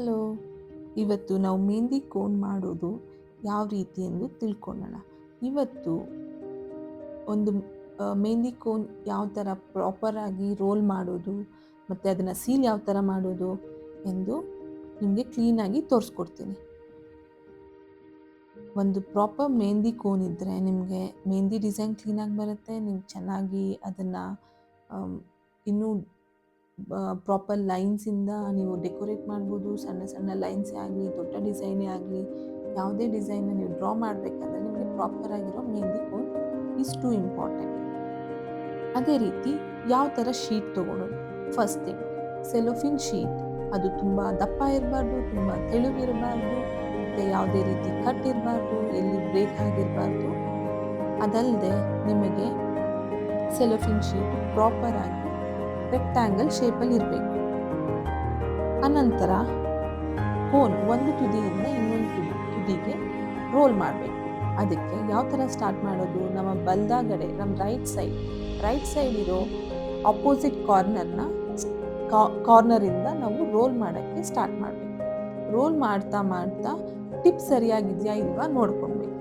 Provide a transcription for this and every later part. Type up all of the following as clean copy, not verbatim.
Hello, ಇವತ್ತು ನಾವು mehndi cone ಮಾಡೋದು ಯಾವ ರೀತಿ ಎಂದು ತಿಳ್ಕೊಳ್ಳೋಣ. ಇವತ್ತು ಒಂದು ಮೆಹಂದಿ ಕೋನ್ ಯಾವ ಥರ ಪ್ರಾಪರಾಗಿ ರೋಲ್ ಮಾಡೋದು ಮತ್ತು ಅದನ್ನು ಸೀಲ್ ಯಾವ ಥರ ಮಾಡೋದು ಎಂದು ನಿಮಗೆ ಕ್ಲೀನಾಗಿ ತೋರಿಸ್ಕೊಡ್ತೀನಿ. ಒಂದು ಪ್ರಾಪರ್ ಮೆಹಂದಿ ಕೋನ್ ಇದ್ದರೆ ನಿಮಗೆ ಮೆಹಂದಿ ಡಿಸೈನ್ ಕ್ಲೀನಾಗಿ ಬರುತ್ತೆ. ನೀವು ಚೆನ್ನಾಗಿ ಅದನ್ನು ಇನ್ನೂ ಪ್ರಾಪರ್ ಲೈನ್ಸಿಂದ ನೀವು ಡೆಕೋರೇಟ್ ಮಾಡ್ಬೋದು. ಸಣ್ಣ ಸಣ್ಣ ಲೈನ್ಸೇ ಆಗಲಿ, ದೊಡ್ಡ ಡಿಸೈನೇ ಆಗಲಿ, ಯಾವುದೇ ಡಿಸೈನ್ನ ನೀವು ಡ್ರಾ ಮಾಡಬೇಕಾದ್ರೆ ನಿಮಗೆ ಪ್ರಾಪರಾಗಿರೋ mehndi cone is too important. ಅದೇ ರೀತಿ ಯಾವ ಥರ ಶೀಟ್ ತೊಗೊಳೋದು. First thing, cellophane sheet. ಅದು ತುಂಬ ದಪ್ಪ ಇರಬಾರ್ದು, ತುಂಬ ತೆಳುವಿರಬಾರ್ದು, ಮತ್ತು ಯಾವುದೇ ರೀತಿ ಕಟ್ ಇರಬಾರ್ದು, ಎಲ್ಲಿ ಬ್ರೇಕ್ ಆಗಿರಬಾರ್ದು. ಅದಲ್ಲದೆ ನಿಮಗೆ ಸೆಲೋಫಿನ್ ಶೀಟ್ ಪ್ರಾಪರಾಗಿ ರೆಕ್ಟ್ಯಾಂಗಲ್ ಶೇಪಲ್ಲಿ ಇರಬೇಕು. ಅನಂತರ ಕೋನ್ ಒಂದು ತುದಿಯಿಂದ ಇನ್ನೊಂದು ತುದಿಗೆ ರೋಲ್ ಮಾಡಬೇಕು. ಅದಕ್ಕೆ ಯಾವ ಥರ ಸ್ಟಾರ್ಟ್ ಮಾಡೋದು, ನಮ್ಮ ಬಲಗಡೆ ನಮ್ಮ ರೈಟ್ ಸೈಡ್ ಇರೋ ಆಪೋಸಿಟ್ ಕಾರ್ನರಿಂದ ನಾವು ರೋಲ್ ಮಾಡೋಕ್ಕೆ ಸ್ಟಾರ್ಟ್ ಮಾಡಬೇಕು. ರೋಲ್ ಮಾಡ್ತಾ ಮಾಡ್ತಾ ಟಿಪ್ ಸರಿಯಾಗಿದೆಯಾ ಇಲ್ವಾ ನೋಡ್ಕೊಳ್ಬೇಕು.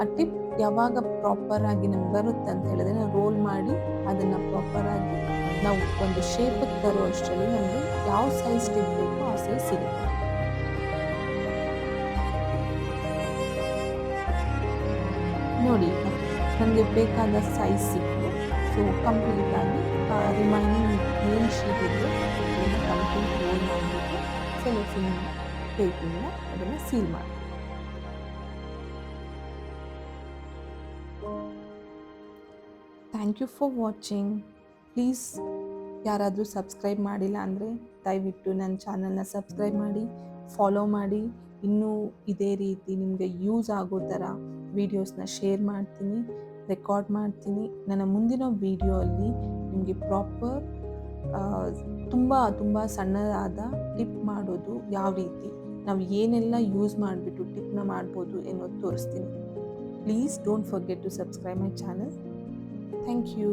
ಆ ಟಿಪ್ ಯಾವಾಗ ಪ್ರಾಪರಾಗಿ ನಮ್ಗೆ ಬರುತ್ತೆ ಅಂತ ಹೇಳಿದ್ರೆ ನಾವು ರೋಲ್ ಮಾಡಿ ಅದನ್ನು ಪ್ರಾಪರಾಗಿ ನಾವು ಒಂದು ಶೇಪಿಗೆ ತರೋ ಅಷ್ಟರಲ್ಲಿ ನಮಗೆ ಯಾವ ಸೈಜ್ ಟಿಪ್ ಬೇಕೋ ಆ ಸೈಜ್ ಸಿಗುತ್ತೆ. ನೋಡಿ, ನನಗೆ ಬೇಕಾದ ಸೈಜ್ ಸಿಕ್ತು. ಸೊ ಕಂಪ್ಲೀಟಾಗಿ ರಿಮೈನಿಂಗ್ ಏನು ಶೀಟ್ ಇದೆ ಅದನ್ನು ಕಂಪ್ಲೀಟ್ ರೋಲ್ ಮಾಡಿಬಿಟ್ಟು ಸೆಲೋಫಿನ್ ಟೇಪಿಂದ ಅದನ್ನು ಸೀಲ್ ಮಾಡಿ. Thank you for watching. Please ಯಾರಾದರೂ ಸಬ್ಸ್ಕ್ರೈಬ್ ಮಾಡಿಲ್ಲ ಅಂದರೆ ದಯವಿಟ್ಟು ನನ್ನ ಚಾನಲ್ನ ಸಬ್ಸ್ಕ್ರೈಬ್ ಮಾಡಿ, ಫಾಲೋ ಮಾಡಿ. ಇನ್ನೂ ಇದೇ ರೀತಿ ನಿಮಗೆ ಯೂಸ್ ಆಗೋ ಥರ ವೀಡಿಯೋಸ್ನ ಶೇರ್ ಮಾಡ್ತೀನಿ, ರೆಕಾರ್ಡ್ ಮಾಡ್ತೀನಿ. ನನ್ನ ಮುಂದಿನ ವೀಡಿಯೋ ಅಲ್ಲಿ ನಿಮಗೆ ಪ್ರಾಪರ್ ತುಂಬ ತುಂಬ ಸಣ್ಣದಾದ ಟಿಪ್ ಮಾಡೋದು ಯಾವ ರೀತಿ, ನಾವು ಏನೆಲ್ಲ ಯೂಸ್ ಮಾಡಿಬಿಟ್ಟು ಟಿಪ್ನ ಮಾಡ್ಬೋದು ಎನ್ನುವುದು ತೋರಿಸ್ತೀನಿ. Please don't forget to subscribe my channel. Thank you.